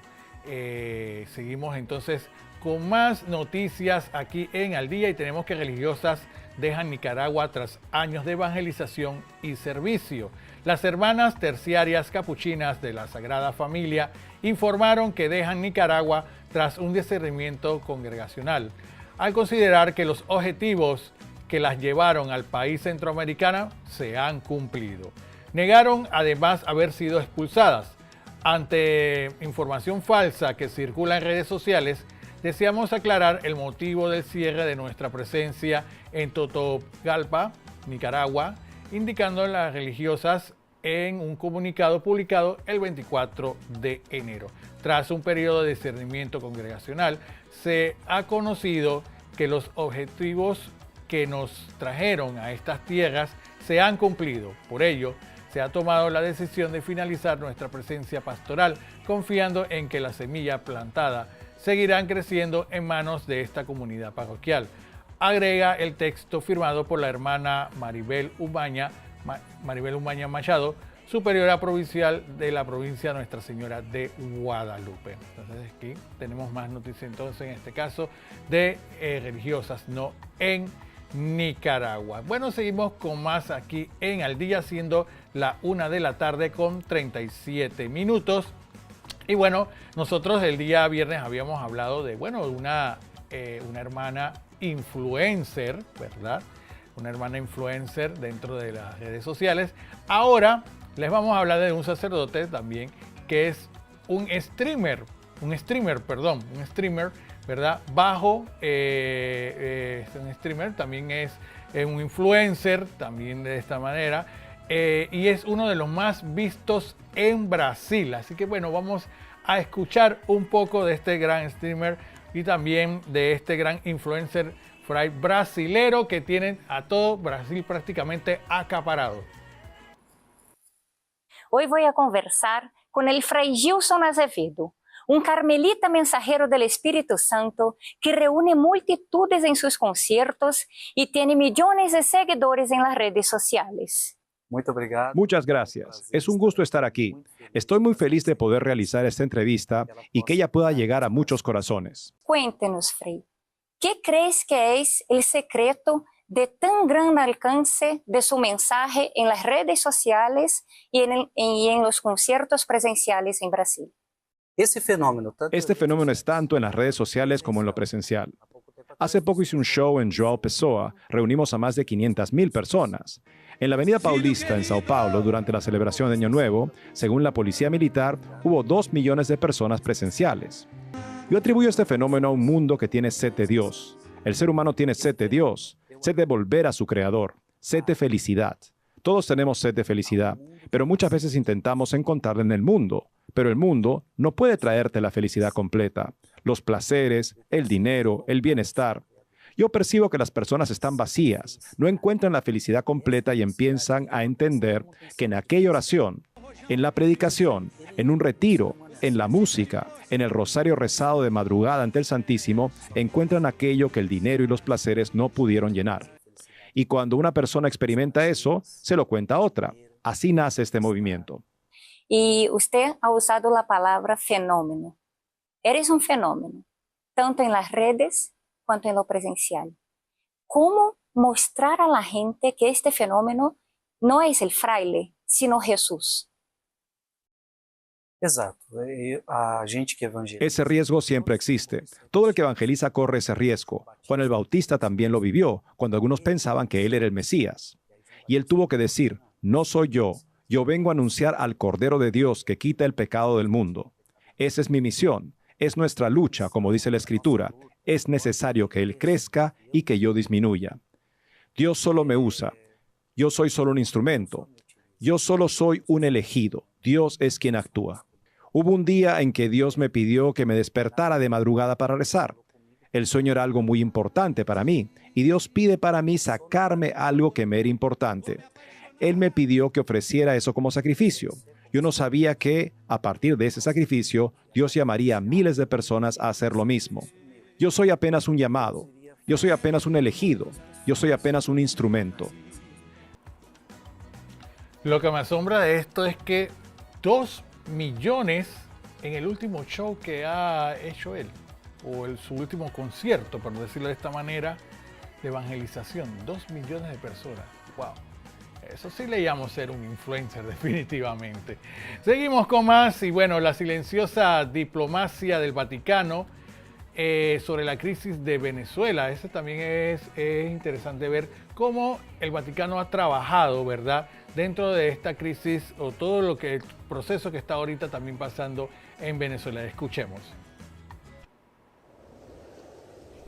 Seguimos entonces con más noticias aquí en Al Día, y tenemos que religiosas dejan Nicaragua tras años de evangelización y servicio. Las hermanas terciarias capuchinas de la Sagrada Familia informaron que dejan Nicaragua tras un discernimiento congregacional, al considerar que los objetivos que las llevaron al país centroamericano se han cumplido. Negaron además haber sido expulsadas. Ante información falsa que circula en redes sociales, deseamos aclarar el motivo del cierre de nuestra presencia en Totogalpa, Nicaragua, indicando a las religiosas en un comunicado publicado el 24 de enero. Tras un periodo de discernimiento congregacional, se ha conocido que los objetivos que nos trajeron a estas tierras se han cumplido. Por ello, se ha tomado la decisión de finalizar nuestra presencia pastoral, confiando en que la semilla plantada seguirán creciendo en manos de esta comunidad parroquial. Agrega el texto firmado por la hermana Maribel Umaña Machado, superiora provincial de la provincia Nuestra Señora de Guadalupe. Entonces aquí tenemos más noticias entonces en este caso de religiosas, no en Nicaragua. Bueno, seguimos con más aquí en Al Día, siendo la 1 de la tarde con 37 minutos. Y bueno, nosotros el día viernes habíamos hablado de, bueno, una hermana influencer, ¿verdad? Una hermana influencer dentro de las redes sociales. Ahora les vamos a hablar de un sacerdote también que es un streamer, ¿verdad? Un streamer, también es un influencer, también de esta manera, y es uno de los más vistos en Brasil. Así que bueno, vamos a escuchar un poco de este gran streamer y también de este gran influencer fray brasilero que tienen a todo Brasil prácticamente acaparado. Hoy voy a conversar con el fray Gilson Azevedo, un carmelita mensajero del Espíritu Santo que reúne multitudes en sus conciertos y tiene millones de seguidores en las redes sociales. Muchas gracias. Es un gusto estar aquí. Estoy muy feliz de poder realizar esta entrevista y que ella pueda llegar a muchos corazones. Cuéntenos, Frei, ¿qué crees que es el secreto de tan gran alcance de su mensaje en las redes sociales y en los conciertos presenciales en Brasil? Este fenómeno es tanto en las redes sociales como en lo presencial. Hace poco hice un show en João Pessoa, reunimos a más de 500,000 personas. En la Avenida Paulista, en Sao Paulo, durante la celebración de Año Nuevo, según la Policía Militar, hubo 2 millones de personas presenciales. Yo atribuyo este fenómeno a un mundo que tiene sed de Dios. El ser humano tiene sed de Dios, sed de volver a su Creador, sed de felicidad. Todos tenemos sed de felicidad, pero muchas veces intentamos encontrarla en el mundo. Pero el mundo no puede traerte la felicidad completa, los placeres, el dinero, el bienestar. Yo percibo que las personas están vacías, no encuentran la felicidad completa y empiezan a entender que en aquella oración, en la predicación, en un retiro, en la música, en el rosario rezado de madrugada ante el Santísimo, encuentran aquello que el dinero y los placeres no pudieron llenar. Y cuando una persona experimenta eso, se lo cuenta a otra. Así nace este movimiento. Y usted ha usado la palabra fenómeno. Eres un fenómeno, tanto en las redes cuanto en lo presencial. ¿Cómo mostrar a la gente que este fenómeno no es el fraile, sino Jesús? Ese riesgo siempre existe. Todo el que evangeliza corre ese riesgo. Juan el Bautista también lo vivió, cuando algunos pensaban que él era el Mesías. Y él tuvo que decir, no soy yo vengo a anunciar al Cordero de Dios que quita el pecado del mundo. Esa es mi misión, es nuestra lucha, como dice la Escritura. Es necesario que Él crezca y que yo disminuya. Dios solo me usa. Yo soy solo un instrumento. Yo solo soy un elegido. Dios es quien actúa. Hubo un día en que Dios me pidió que me despertara de madrugada para rezar. El sueño era algo muy importante para mí, y Dios pide para mí sacarme algo que me era importante. Él me pidió que ofreciera eso como sacrificio. Yo no sabía que, a partir de ese sacrificio, Dios llamaría a miles de personas a hacer lo mismo. Yo soy apenas un llamado. Yo soy apenas un elegido. Yo soy apenas un instrumento. Lo que me asombra de esto es que 2 millones en el último show que ha hecho él, o su último concierto, por decirlo de esta manera, de evangelización. 2 millones de personas. ¡Wow! Eso sí le llamo ser un influencer, definitivamente. Seguimos con más y bueno, la silenciosa diplomacia del Vaticano sobre la crisis de Venezuela. Eso también es interesante ver cómo el Vaticano ha trabajado, ¿verdad?, dentro de esta crisis o todo lo que el proceso que está ahorita también pasando en Venezuela. Escuchemos.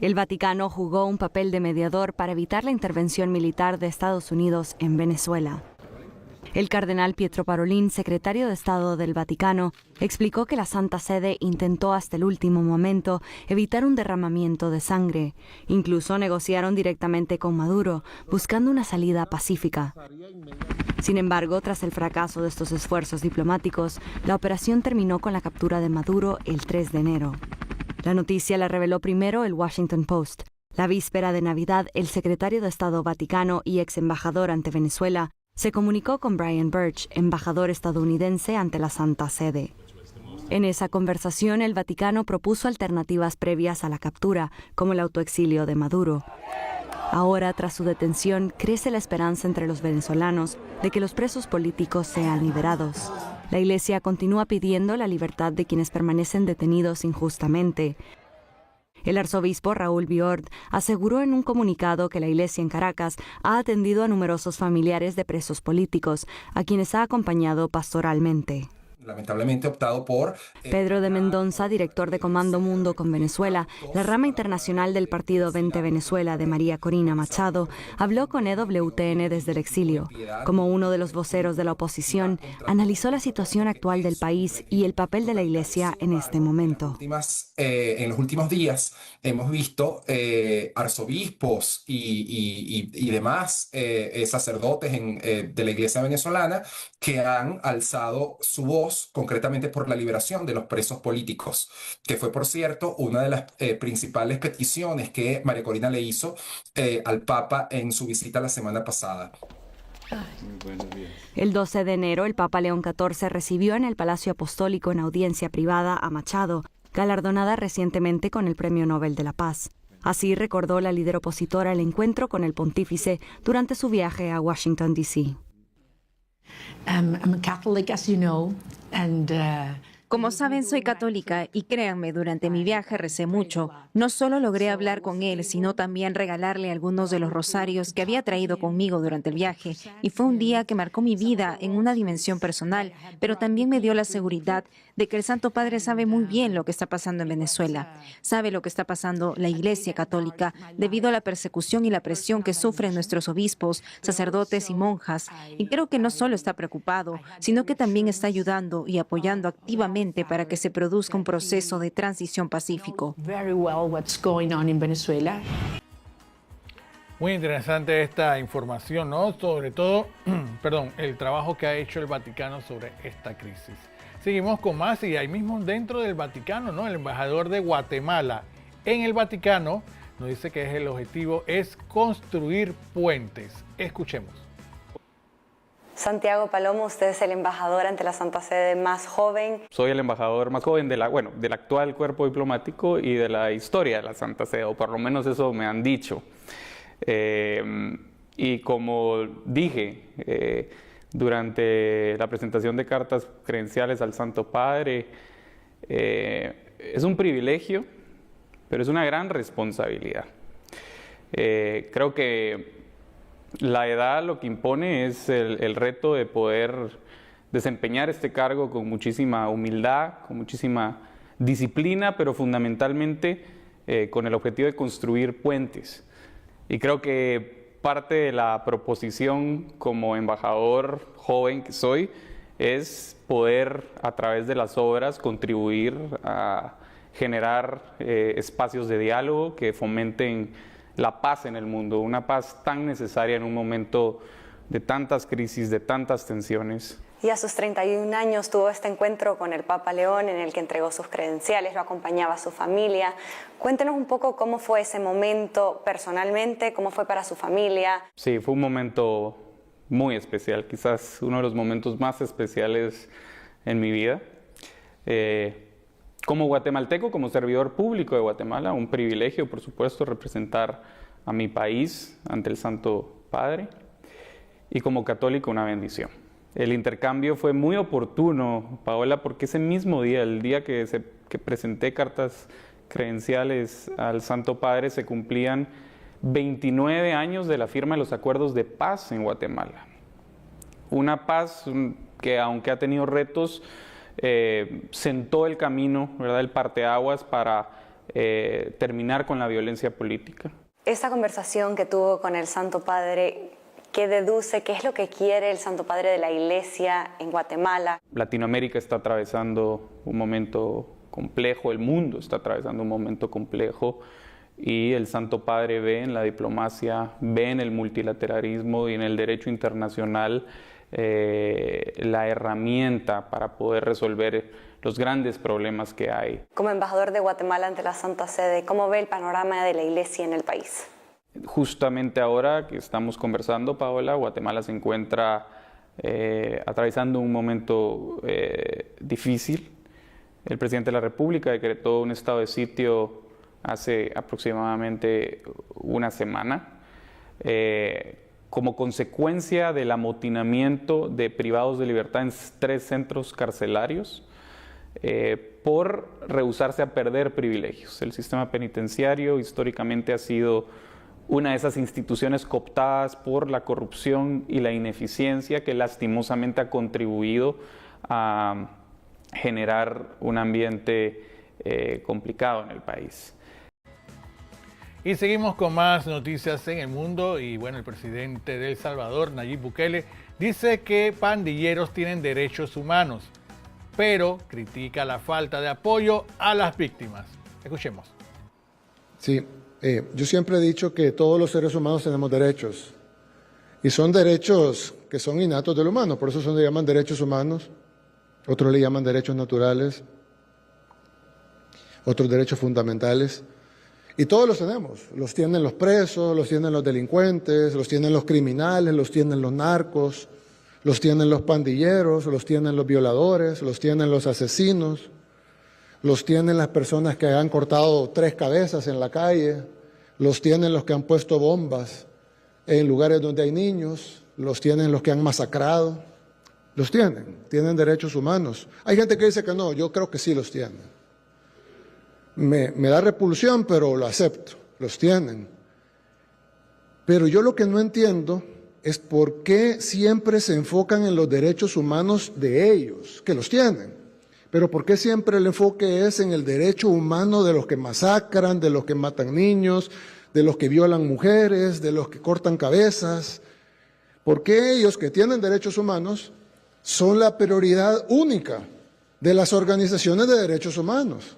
El Vaticano jugó un papel de mediador para evitar la intervención militar de Estados Unidos en Venezuela. El cardenal Pietro Parolin, secretario de Estado del Vaticano, explicó que la Santa Sede intentó hasta el último momento evitar un derramamiento de sangre. Incluso negociaron directamente con Maduro, buscando una salida pacífica. Sin embargo, tras el fracaso de estos esfuerzos diplomáticos, la operación terminó con la captura de Maduro el 3 de enero. La noticia la reveló primero el Washington Post. La víspera de Navidad, el secretario de Estado Vaticano y ex embajador ante Venezuela se comunicó con Brian Birch, embajador estadounidense ante la Santa Sede. En esa conversación, el Vaticano propuso alternativas previas a la captura, como el autoexilio de Maduro. Ahora, tras su detención, crece la esperanza entre los venezolanos de que los presos políticos sean liberados. La Iglesia continúa pidiendo la libertad de quienes permanecen detenidos injustamente. El arzobispo Raúl Biord aseguró en un comunicado que la Iglesia en Caracas ha atendido a numerosos familiares de presos políticos, a quienes ha acompañado pastoralmente. Lamentablemente optado por... Pedro de Mendoza, director de Comando Mundo con Venezuela, la rama internacional del partido Vente Venezuela de María Corina Machado, habló con EWTN desde el exilio. Como uno de los voceros de la oposición, analizó la situación actual del país y el papel de la Iglesia en este momento. En los últimos días hemos visto arzobispos y demás sacerdotes de la Iglesia venezolana que han alzado su voz concretamente por la liberación de los presos políticos, que fue, por cierto, una de las principales peticiones que María Corina le hizo al Papa en su visita la semana pasada. El 12 de enero, el Papa León XIV recibió en el Palacio Apostólico en audiencia privada a Machado, galardonada recientemente con el Premio Nobel de la Paz. Así recordó la líder opositora el encuentro con el pontífice durante su viaje a Washington, D.C. Como saben, soy católica y créanme, durante mi viaje recé mucho. No solo logré hablar con él, sino también regalarle algunos de los rosarios que había traído conmigo durante el viaje. Y fue un día que marcó mi vida en una dimensión personal, pero también me dio la seguridad de que el Santo Padre sabe muy bien lo que está pasando en Venezuela. Sabe lo que está pasando la Iglesia Católica debido a la persecución y la presión que sufren nuestros obispos, sacerdotes y monjas. Y creo que no solo está preocupado, sino que también está ayudando y apoyando activamente para que se produzca un proceso de transición pacífico. Muy interesante esta información, ¿no? Sobre todo, el trabajo que ha hecho el Vaticano sobre esta crisis. Seguimos con más y ahí mismo dentro del Vaticano, ¿no? El embajador de Guatemala en el Vaticano nos dice que el objetivo es construir puentes. Escuchemos. Santiago Palomo, usted es el embajador ante la Santa Sede más joven. Soy el embajador más joven del actual cuerpo diplomático y de la historia de la Santa Sede, o por lo menos eso me han dicho. Y como dije durante la presentación de cartas credenciales al Santo Padre, es un privilegio, pero es una gran responsabilidad. Creo que la edad lo que impone es el reto de poder desempeñar este cargo con muchísima humildad, con muchísima disciplina, pero fundamentalmente con el objetivo de construir puentes. Y creo que parte de la proposición como embajador joven que soy es poder a través de las obras contribuir a generar espacios de diálogo que fomenten la paz en el mundo, una paz tan necesaria en un momento de tantas crisis, de tantas tensiones. Y a sus 31 años tuvo este encuentro con el Papa León en el que entregó sus credenciales, lo acompañaba a su familia. Cuéntenos un poco cómo fue ese momento personalmente, cómo fue para su familia. Sí, fue un momento muy especial, quizás uno de los momentos más especiales en mi vida. Como guatemalteco, como servidor público de Guatemala, un privilegio, por supuesto, representar a mi país ante el Santo Padre, y como católico, una bendición. El intercambio fue muy oportuno, Paola, porque ese mismo día, el día que presenté cartas credenciales al Santo Padre, se cumplían 29 años de la firma de los acuerdos de paz en Guatemala. Una paz que, aunque ha tenido retos, sentó el camino, ¿verdad?, el parteaguas para terminar con la violencia política. Esa conversación que tuvo con el Santo Padre, ¿qué deduce? ¿Qué es lo que quiere el Santo Padre de la Iglesia en Guatemala? Latinoamérica está atravesando un momento complejo, el mundo está atravesando un momento complejo, y el Santo Padre ve en la diplomacia, ve en el multilateralismo y en el derecho internacional la herramienta para poder resolver los grandes problemas que hay. Como embajador de Guatemala ante la Santa Sede, ¿cómo ve el panorama de la Iglesia en el país? Justamente ahora que estamos conversando, Paola, Guatemala se encuentra atravesando un momento difícil. El presidente de la República decretó un estado de sitio hace aproximadamente una semana. Como consecuencia del amotinamiento de privados de libertad en 3 centros carcelarios por rehusarse a perder privilegios. El sistema penitenciario históricamente ha sido una de esas instituciones cooptadas por la corrupción y la ineficiencia que lastimosamente ha contribuido a generar un ambiente complicado en el país. Y seguimos con más noticias en el mundo y bueno, el presidente de El Salvador, Nayib Bukele, dice que pandilleros tienen derechos humanos, pero critica la falta de apoyo a las víctimas. Escuchemos. Sí, yo siempre he dicho que todos los seres humanos tenemos derechos y son derechos que son innatos del humano, por eso se llaman derechos humanos, otros le llaman derechos naturales, otros derechos fundamentales. Y todos los tenemos, los tienen los presos, los tienen los delincuentes, los tienen los criminales, los tienen los narcos, los tienen los pandilleros, los tienen los violadores, los tienen los asesinos, los tienen las personas que han cortado 3 cabezas en la calle, los tienen los que han puesto bombas en lugares donde hay niños, los tienen los que han masacrado. Los tienen derechos humanos. Hay gente que dice que no, yo creo que sí los tienen. Me da repulsión, pero lo acepto, los tienen. Pero yo lo que no entiendo es por qué siempre se enfocan en los derechos humanos de ellos, que los tienen. Pero por qué siempre el enfoque es en el derecho humano de los que masacran, de los que matan niños, de los que violan mujeres, de los que cortan cabezas. ¿Por qué ellos que tienen derechos humanos son la prioridad única de las organizaciones de derechos humanos?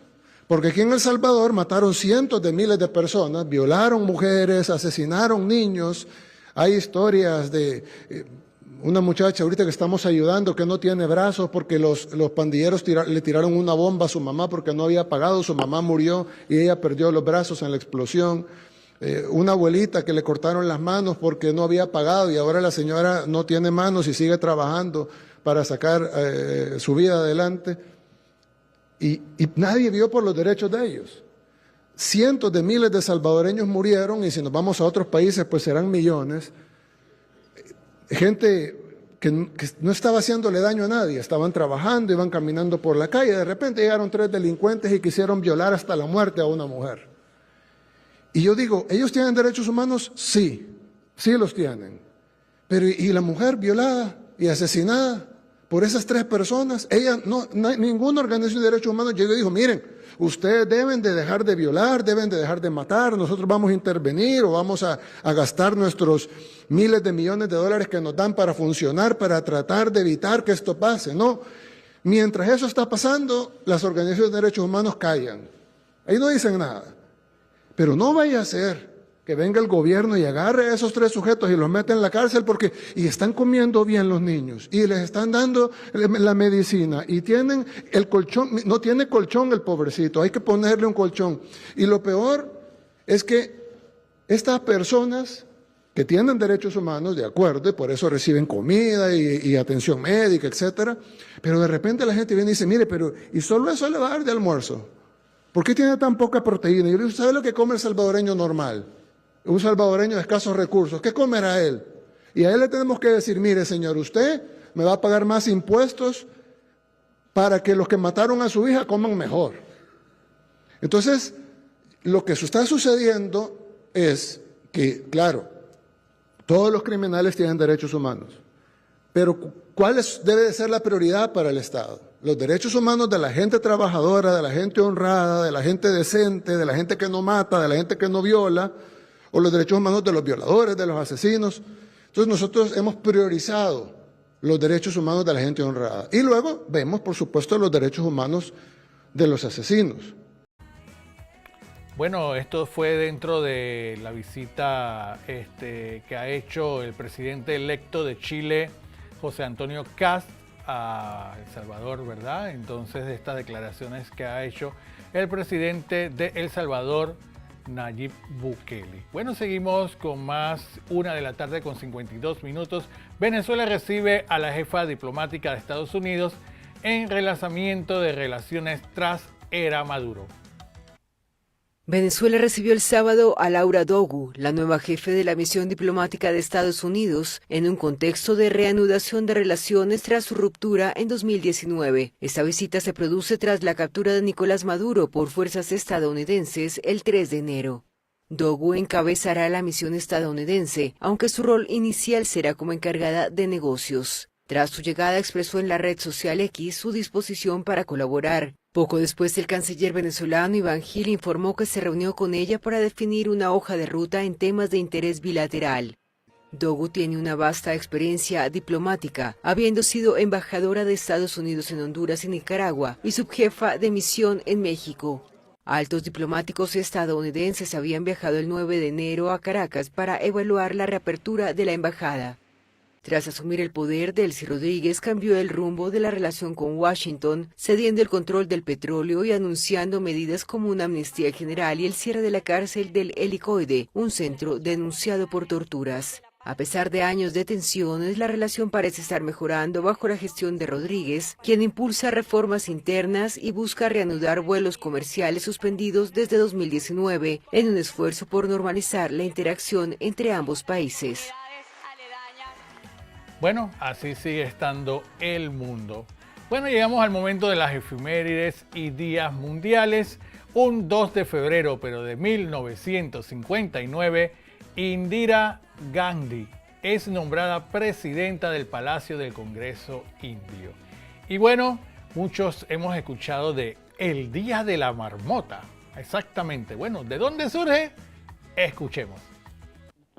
Porque aquí en El Salvador mataron cientos de miles de personas, violaron mujeres, asesinaron niños. Hay historias de una muchacha ahorita que estamos ayudando que no tiene brazos porque los pandilleros le tiraron una bomba a su mamá porque no había pagado, su mamá murió y ella perdió los brazos en la explosión. Una abuelita que le cortaron las manos porque no había pagado y ahora la señora no tiene manos y sigue trabajando para sacar su vida adelante. Y nadie vio por los derechos de ellos. Cientos de miles de salvadoreños murieron y si nos vamos a otros países pues serán millones. Gente que no estaba haciéndole daño a nadie, estaban trabajando, iban caminando por la calle, de repente llegaron 3 delincuentes y quisieron violar hasta la muerte a una mujer. Y yo digo, ¿ellos tienen derechos humanos? Sí, sí los tienen. Pero ¿y la mujer violada y asesinada por esas 3 personas? Ninguna organización de derechos humanos llegó y dijo, miren, ustedes deben de dejar de violar, deben de dejar de matar, nosotros vamos a intervenir o vamos a gastar nuestros miles de millones de dólares que nos dan para funcionar, para tratar de evitar que esto pase. No, mientras eso está pasando, las organizaciones de derechos humanos callan. Ahí no dicen nada. Pero no vaya a ser que venga el gobierno y agarre a esos 3 sujetos y los meta en la cárcel y están comiendo bien los niños y les están dando la medicina y tienen el colchón, no tiene colchón el pobrecito, hay que ponerle un colchón. Y lo peor es que estas personas que tienen derechos humanos, de acuerdo, y por eso reciben comida y atención médica, etcétera, pero de repente la gente viene y dice, mire, pero ¿y solo eso le va a dar de almuerzo? ¿Por qué tiene tan poca proteína? Y yo le digo, ¿sabe lo que come el salvadoreño normal? Un salvadoreño de escasos recursos, ¿qué comerá él? Y a él le tenemos que decir, mire señor, usted me va a pagar más impuestos para que los que mataron a su hija coman mejor. Entonces, lo que está sucediendo es que, claro, todos los criminales tienen derechos humanos, pero ¿cuál debe de ser la prioridad para el Estado? Los derechos humanos de la gente trabajadora, de la gente honrada, de la gente decente, de la gente que no mata, de la gente que no viola, o los derechos humanos de los violadores, de los asesinos. Entonces nosotros hemos priorizado los derechos humanos de la gente honrada. Y luego vemos, por supuesto, los derechos humanos de los asesinos. Bueno, esto fue dentro de la visita que ha hecho el presidente electo de Chile, José Antonio Kast, a El Salvador, ¿verdad? Entonces, de estas declaraciones que ha hecho el presidente de El Salvador, Nayib Bukele. Bueno, seguimos con más, 1:52 p.m. Venezuela recibe a la jefa diplomática de Estados Unidos en relanzamiento de relaciones tras era Maduro. Venezuela recibió el sábado a Laura Dogu, la nueva jefe de la misión diplomática de Estados Unidos, en un contexto de reanudación de relaciones tras su ruptura en 2019. Esta visita se produce tras la captura de Nicolás Maduro por fuerzas estadounidenses el 3 de enero. Dogu encabezará la misión estadounidense, aunque su rol inicial será como encargada de negocios. Tras su llegada expresó en la red social X su disposición para colaborar. Poco después, el canciller venezolano Iván Gil informó que se reunió con ella para definir una hoja de ruta en temas de interés bilateral. Dogu tiene una vasta experiencia diplomática, habiendo sido embajadora de Estados Unidos en Honduras y Nicaragua y subjefa de misión en México. Altos diplomáticos estadounidenses habían viajado el 9 de enero a Caracas para evaluar la reapertura de la embajada. Tras asumir el poder, Delcy Rodríguez cambió el rumbo de la relación con Washington, cediendo el control del petróleo y anunciando medidas como una amnistía general y el cierre de la cárcel del Helicoide, un centro denunciado por torturas. A pesar de años de tensiones, la relación parece estar mejorando bajo la gestión de Rodríguez, quien impulsa reformas internas y busca reanudar vuelos comerciales suspendidos desde 2019 en un esfuerzo por normalizar la interacción entre ambos países. Bueno, así sigue estando el mundo. Bueno, llegamos al momento de las efemérides y días mundiales. Un 2 de febrero, pero de 1959, Indira Gandhi es nombrada presidenta del Palacio del Congreso Indio. Y bueno, muchos hemos escuchado de el Día de la Marmota. Exactamente. Bueno, ¿de dónde surge? Escuchemos.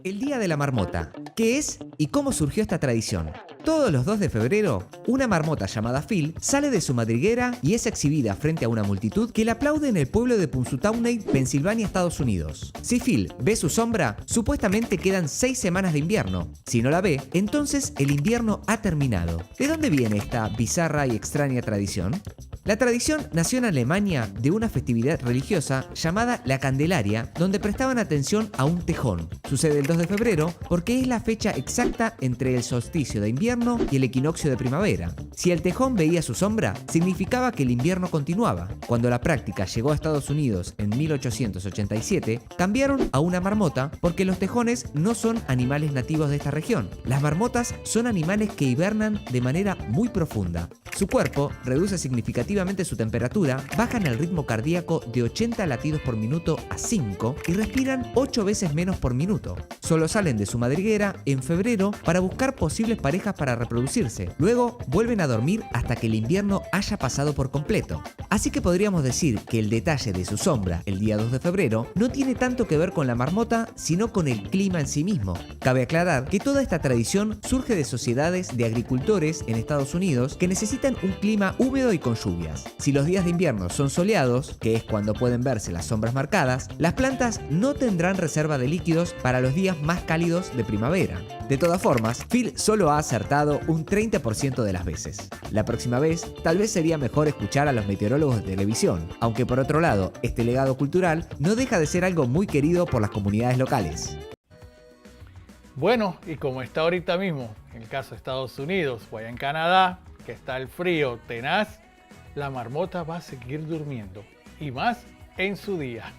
El Día de la Marmota. ¿Qué es y cómo surgió esta tradición? Todos los 2 de febrero, una marmota llamada Phil sale de su madriguera y es exhibida frente a una multitud que la aplaude en el pueblo de Punxsutawney, Pensilvania, Estados Unidos. Si Phil ve su sombra, supuestamente quedan 6 semanas de invierno. Si no la ve, entonces el invierno ha terminado. ¿De dónde viene esta bizarra y extraña tradición? La tradición nació en Alemania de una festividad religiosa llamada la Candelaria, donde prestaban atención a un tejón. Sucede el 2 de febrero porque es la fecha exacta entre el solsticio de invierno y el equinoccio de primavera. Si el tejón veía su sombra, significaba que el invierno continuaba. Cuando la práctica llegó a Estados Unidos en 1887, cambiaron a una marmota porque los tejones no son animales nativos de esta región. Las marmotas son animales que hibernan de manera muy profunda. Su cuerpo reduce significativamente su temperatura, bajan el ritmo cardíaco de 80 latidos por minuto a 5 y respiran 8 veces menos por minuto. Solo salen de su madriguera en febrero para buscar posibles parejas para reproducirse. Luego vuelven a dormir hasta que el invierno haya pasado por completo. Así que podríamos decir que el detalle de su sombra el día 2 de febrero no tiene tanto que ver con la marmota, sino con el clima en sí mismo. Cabe aclarar que toda esta tradición surge de sociedades de agricultores en Estados Unidos que necesitan un clima húmedo y con lluvias. Si los días de invierno son soleados, que es cuando pueden verse las sombras marcadas, las plantas no tendrán reserva de líquidos para los días más cálidos de primavera. De todas formas, Phil solo ha acertado un 30% de las veces. La próxima vez, tal vez sería mejor escuchar a los meteorólogos de televisión, aunque por otro lado, este legado cultural no deja de ser algo muy querido por las comunidades locales. Bueno, y como está ahorita mismo, en el caso de Estados Unidos o allá en Canadá, que está el frío tenaz, la marmota va a seguir durmiendo, y más en su día.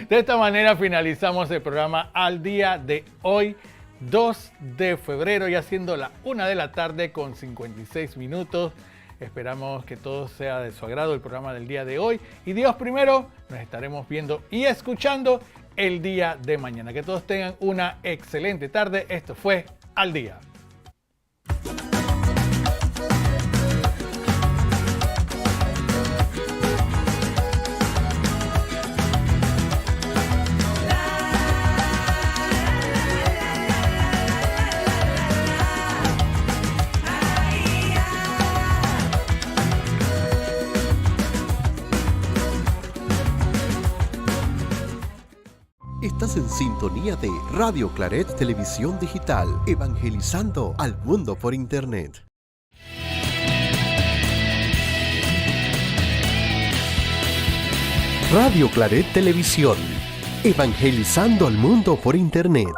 De esta manera finalizamos el programa al día de hoy, 2 de febrero, ya siendo la 1 de la tarde con 56 minutos. Esperamos que todo sea de su agrado el programa del día de hoy. Y Dios primero, nos estaremos viendo y escuchando el día de mañana. Que todos tengan una excelente tarde. Esto fue Al Día. Estás en sintonía de Radio Claret Televisión Digital, evangelizando al mundo por Internet. Radio Claret Televisión, evangelizando al mundo por Internet.